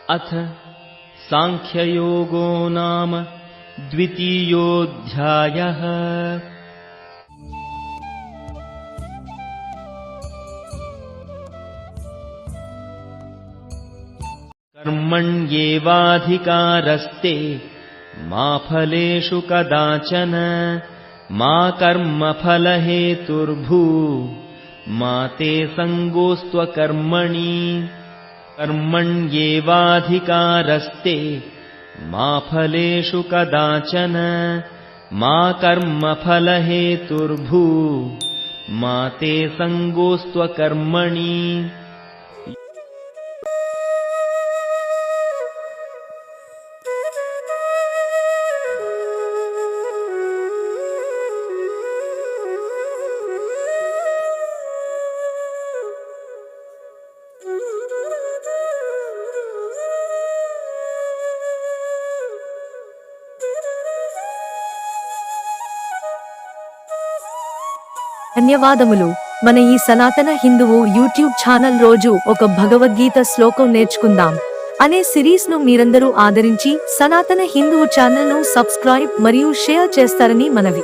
अथ सांख्ययोगो नाम द्वितीयोऽध्यायः। कर्मण्येवाधिकारस्ते मा फलेषु कदाचन मा कर्मफलहेतुर्भू मा ते संगोऽस्त्वकर्मणि। कर्मण्येवाधिकारस्ते मा फलेषु कदाचन मा कर्मफलहेतुर्भू मा ते संगोऽस्त्वकर्मणि। ధన్యవాదములు. మన ఈ సనాతన హిందువు యూట్యూబ్ ఛానల్ రోజు ఒక భగవద్గీత శ్లోకం నేర్చుకుందాం అనే సిరీస్ ను మీరందరూ ఆదరించి సనాతన హిందువు ఛానల్ ను సబ్స్క్రైబ్ మరియు షేర్ చేస్తారని మనవి.